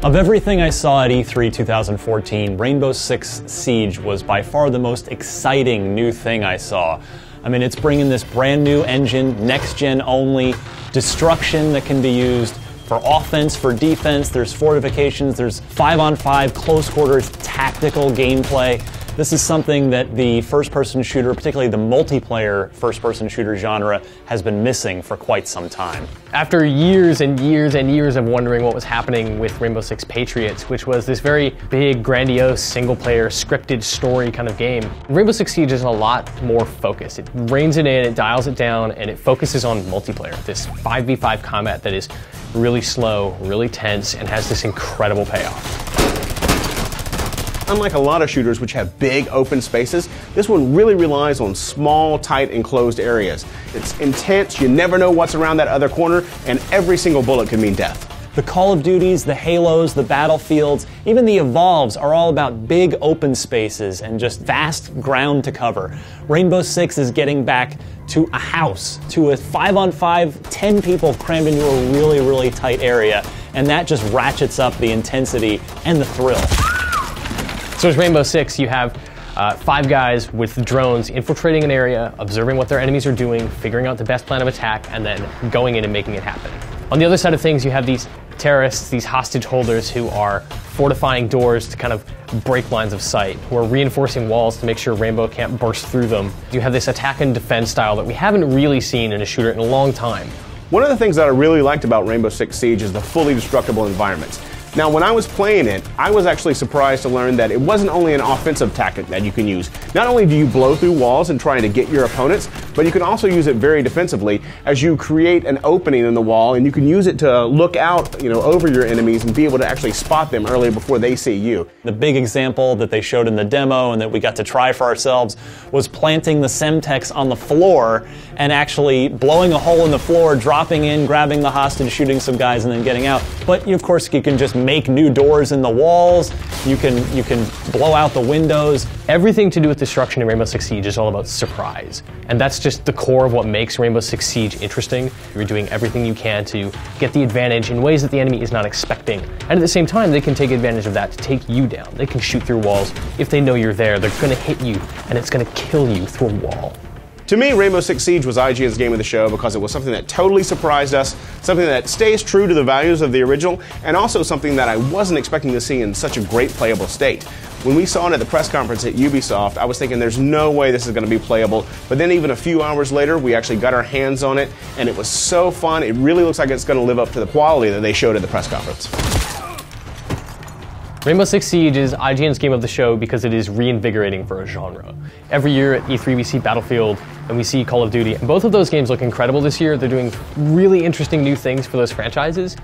Of everything I saw at E3 2014, Rainbow Six Siege was by far the most exciting new thing I saw. I mean, it's bringing this brand new engine, next-gen only, destruction that can be used for offense, for defense, there's fortifications, there's 5-on-5, close quarters, tactical gameplay. This is something that the first-person shooter, particularly the multiplayer first-person shooter genre, has been missing for quite some time. After years and years and years of wondering what was happening with Rainbow Six Patriots, which was this very big, grandiose, single-player, scripted story kind of game, Rainbow Six Siege is a lot more focused. It reins it in, it dials it down, and it focuses on multiplayer, this 5v5 combat that is really slow, really tense, and has this incredible payoff. Unlike a lot of shooters which have big open spaces, this one really relies on small, tight, enclosed areas. It's intense, you never know what's around that other corner, and every single bullet could mean death. The Call of Duties, the Halos, the Battlefields, even the Evolves are all about big open spaces and just vast ground to cover. Rainbow Six is getting back to a house, to a 5-on-5, 10 people crammed into a really, really tight area, and that just ratchets up the intensity and the thrill. So as Rainbow Six, you have 5 guys with drones infiltrating an area, observing what their enemies are doing, figuring out the best plan of attack, and then going in and making it happen. On the other side of things, you have these terrorists, these hostage holders who are fortifying doors to kind of break lines of sight, who are reinforcing walls to make sure Rainbow can't burst through them. You have this attack and defense style that we haven't really seen in a shooter in a long time. One of the things that I really liked about Rainbow Six Siege is the fully destructible environments. Now, when I was playing it, I was actually surprised to learn that it wasn't only an offensive tactic that you can use. Not only do you blow through walls and trying to get your opponents, but you can also use it very defensively as you create an opening in the wall, and you can use it to look out, over your enemies and be able to actually spot them early before they see you. The big example that they showed in the demo and that we got to try for ourselves was planting the Semtex on the floor and actually blowing a hole in the floor, dropping in, grabbing the hostage, shooting some guys, and then getting out. But of course, you can just make new doors in the walls. You can blow out the windows. Everything to do with destruction in Rainbow Six Siege is all about surprise. And that's just the core of what makes Rainbow Six Siege interesting. You're doing everything you can to get the advantage in ways that the enemy is not expecting. And at the same time, they can take advantage of that to take you down. They can shoot through walls. If they know you're there, they're gonna hit you, and it's gonna kill you through a wall. To me, Rainbow Six Siege was IGN's game of the show because it was something that totally surprised us, something that stays true to the values of the original, and also something that I wasn't expecting to see in such a great playable state. When we saw it at the press conference at Ubisoft, I was thinking there's no way this is going to be playable, but then even a few hours later, we actually got our hands on it, and it was so fun. It really looks like it's going to live up to the quality that they showed at the press conference. Rainbow Six Siege is IGN's game of the show because it is reinvigorating for a genre. Every year at E3 we see Battlefield and we see Call of Duty, and both of those games look incredible this year. They're doing really interesting new things for those franchises,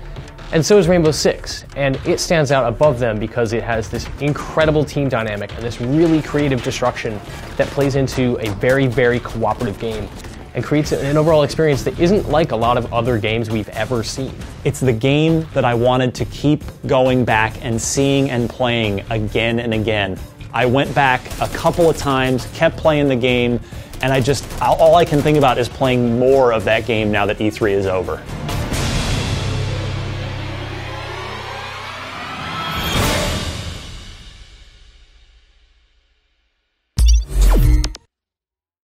and so is Rainbow Six, and it stands out above them because it has this incredible team dynamic and this really creative destruction that plays into a very, very cooperative game and creates an overall experience that isn't like a lot of other games we've ever seen. It's the game that I wanted to keep going back and seeing and playing again and again. I went back a couple of times, kept playing the game, and all I can think about is playing more of that game now that E3 is over.